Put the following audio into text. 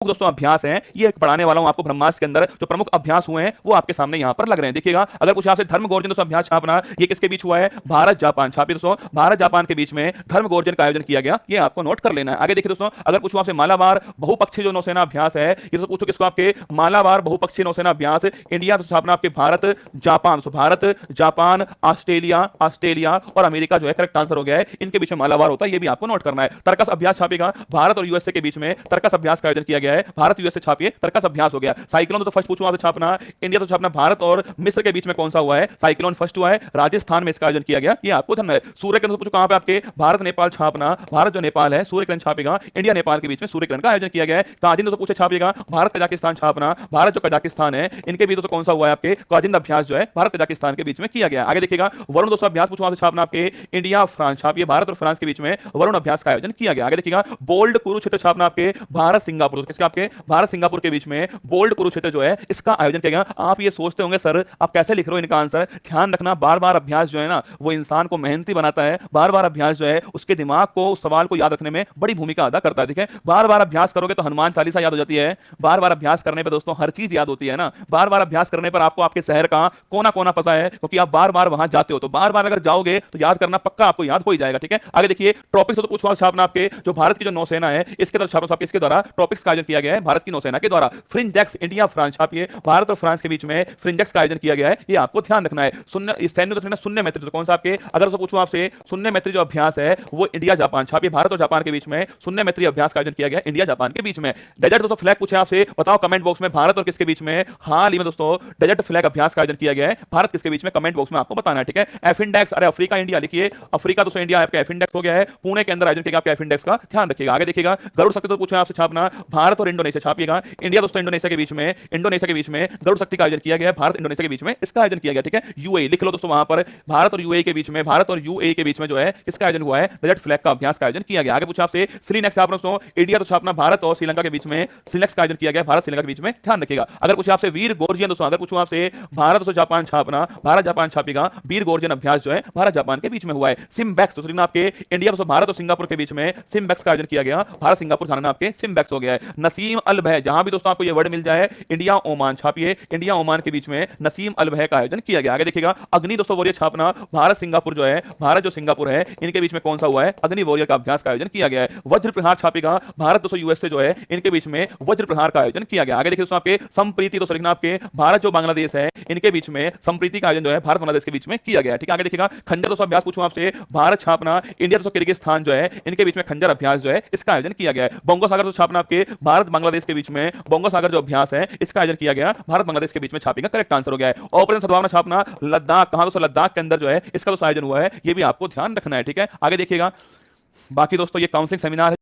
दोस्तों अभ्यास हैं, ये पढ़ाने वाला हूं आपको। ब्रह्मास्त्र के अंदर जो प्रमुख अभ्यास हुए हैं वो आपके सामने यहां पर लग रहे हैं। देखिएगा, अगर कुछ आपसे धर्म गोर्जन दोस्तों अभ्यास छापना, ये किसके बीच हुआ है? भारत जापान। छापिए दोस्तों, भारत जापान के बीच में धर्म गोर्जन का आयोजन किया गया, ये आपको नोट कर लेना है। आगे देखिए दोस्तों, अगर पूछूं आपसे मालाबार बहुपक्षीय जो नौसेना अभ्यास है, ये तो पूछो किसको? आपके मालाबार बहुपक्षीय नौसेना अभ्यास इंडिया तो छापना आपके Bharat Japan. Bharat Japan Australia Australia और अमेरिका जो है करेक्ट आंसर हो गया है, इनके बीच में मालाबार होता है, ये भी आपको नोट करना है। तर्कस अभ्यास छापेगा, भारत और यूएसए के बीच में तर्कस अभ्यास का आयोजन किया गया है, भारत यूएसए छापिए, तर्कस अभ्यास हो गया। साइक्लोन तो फर्स्ट पूछूं आपसे छापना, इंडिया तो छापना भारत और मिस्र के बीच में कौन सा हुआ है? साइक्लोन फर्स्ट हुआ है, राजस्थान में इसका आयोजन किया गया, ये आपको ध्यान है। सूर्य किरण पूछो कहां पे? आपके भारत नेपाल छापना, भारत जो नेपाल है सूर्य किरण छापेगा, इंडिया नेपाल के बीच में सूर्य किरण का आयोजन किया गया है। काजिंद तो पूछे छापेगा, भारत कजाकिस्तान छापना, भारत जो कजाकिस्तान है इनके बीच तो कौन सा हुआ है? आपके काजिंद अभ्यास जो है भारत कजाकिस्तान के बीच में किया गया। आगे देखिएगा, वरुण दोस्तों अभ्यास पूछो आपसे छापना, आपके इंडिया फ्रांस छापिए, भारत और फ्रांस के बीच में वरुण अभ्यास का आयोजन किया गया। आगे देखिएगा, बोल्ड कुरुक्षेत्र छापना, आपके भारत सिंगापुर, किसका? आपके भारत सिंगापुर के बीच में बोल्ड कुरुक्षेत्र जो है इसका आयोजन किया गया। आप ये सोचते होंगे सर आप कैसे लिख रहे हो इनका आंसर? ध्यान रखना, बार बार अभ्यास जो है ना वो इंसान को मेहनती बनाता है, बार बार अभ्यास जो है उसके दिमाग को उस सवाल को याद रखने में बड़ी भूमिका अदा करता है। ठीक है, बार बार अभ्यास करोगे तो हनुमान चालीसा याद हो जाती है, बार बार अभ्यास करने पर दोस्तों हर चीज याद होती है ना, बार बार अभ्यास करने पर आपको आपके शहर का कोना कोना पता है क्योंकि आप बार बार वहां जाते हो, तो बार बार अगर जाओगे तो याद करना पक्का आपको याद हो ही जाएगा। ठीक है, आगे देखिए, ट्रॉपिक्स तो पूछो छापना, आपके जो भारत की जो नौसेना है इसके तरफ छापना, इसके द्वारा ट्रॉपिक्स का आयोजन किया गया है भारत की नौसेना के द्वारा। फ्रिंजेक्स इंडिया फ्रांस छापिए, भारत और फ्रांस के बीच में फ्रिंजेक्स का आयोजन किया गया है, ये आपको ध्यान रखना है। शून्य सैन्य तो शून्य मैत्री तो कौन सा? आपके अगर तो पूछूं आपसे शून्य मैत्री जो अभ्यास है वो इंडिया जापान छापिए, भारत और जापान के बीच में शून्य मैत्री अभ्यास का आयोजन किया गया इंडिया जापान के बीच में। डेजर्ट दोस्तों फ्लैग पूछे आपसे, बताओ कमेंट बॉक्स में भारत और किसके बीच में हाल ही में दोस्तों डेजर्ट फ्लैग अभ्यास का आयोजन किया गया है, भारत किसके बीच में? कमेंट बॉक्स में आपको बताना है। ठीक है, एफ इंडेक्स, अरे अफ्रीका इंडिया लिखिए, अफ्रीका दोस्तों इंडिया आपका एफ इंडेक्स हो गया है, पुणे के अंदर आयोजन किया गया एफ इंडेक्स का, ध्यान रखिएगा। आगे देखिएगा, गरुड़ शक्ति तो पूछे आपसे छापना, भारत और इंडोनेशिया छापिएगा, इंडिया दोस्तों इंडोनेशिया के बीच में गरुड़ शक्ति का आयोजन किया गया है, भारत इंडोनेशिया के बीच में इसका आयोजन किया गया। ठीक है, यूएई लिख लो दोस्तों, वहां पर भारत और यूएई के बीच में, भारत और यूएई के बीच में जो है इसका आयोजन हुआ है, डेजर्ट फ्लैग का अभ्यास का आयोजन किया गया। आगे पूछा आपसे श्रीलंका छापना, दोस्तों इंडिया तो छापना, भारत और श्रीलंका के बीच में श्रीलंका का आयोजन किया गया, भारत श्रीलंका के बीच में, ध्यान रखिएगा। अगर पूछे आपसे वीर गोर्जियन दोस्तों, अगर पूछूं आपसे भारत दोस्तों जापान छापना, भारत जापान छापेगा, वीर गोर्जियन अभ्यास जो है भारत जापान के बीच में हुआ है। सिम्बैक्स तो आपके इंडिया दोस्तों भारत और सिंगापुर के बीच में सिम्बैक्स का आयोजन किया गया, भारत सिंगापुर थाना आपके सिम्बैक्स हो गया है। नसीम अल भय, जहां भी दोस्तों आपको ये वर्ड मिल जाए, इंडिया ओमान छापिए, इंडिया ओमान के बीच में नसीम अल भय का आयोजन किया गया। आगे देखिएगा, अग्नि दोस्तों वॉरियर छापना, भारत सिंगापुर जो है, भारत जो सिंगापुर है इनके बीच में कौन सा हुआ है? अग्नि वॉरियर का अभ्यास का आयोजन किया गया है। वज्र प्रहार छापेगा, भारत दोस्तों यूएसए जो है इनके बीच में वज्र प्रहार का आयोजन किया गया। आगे देखिए दोस्तों, आपके संप्रीति दोस्तों लिखना, आपके भारत जो बांग्लादेश है इनके बीच में संप्रीति का आयोजन जो है भारत बांग्लादेश के बीच में किया गया। ठीक है, आगे देखिएगा, खंजर दोस्तों अभ्यास पूछूं आपसे, भारत छापना, इंडिया दोस्तों किर्गिस्तान जो है इनके बीच में खंजर अभ्यास जो है इसका आयोजन किया गया है। बंगो सागर तो छापना, आपके भारत बांग्लादेश के बीच में बंगो सागर जो अभ्यास है इसका आयोजन किया गया, भारत बांग्लादेश के बीच में छापेगा, करेक्ट आंसर हो गया है। ऑपरेशन सद्भावना छापना, लद्दाख, कहां दोस्तों? लद्दाख के अंदर जो है इसका तो आयोजन हुआ है, ये भी आपको ध्यान रखना है। ठीक है, आगे देखिएगा, बाकी दोस्तों ये काउंसलिंग सेमिनार है।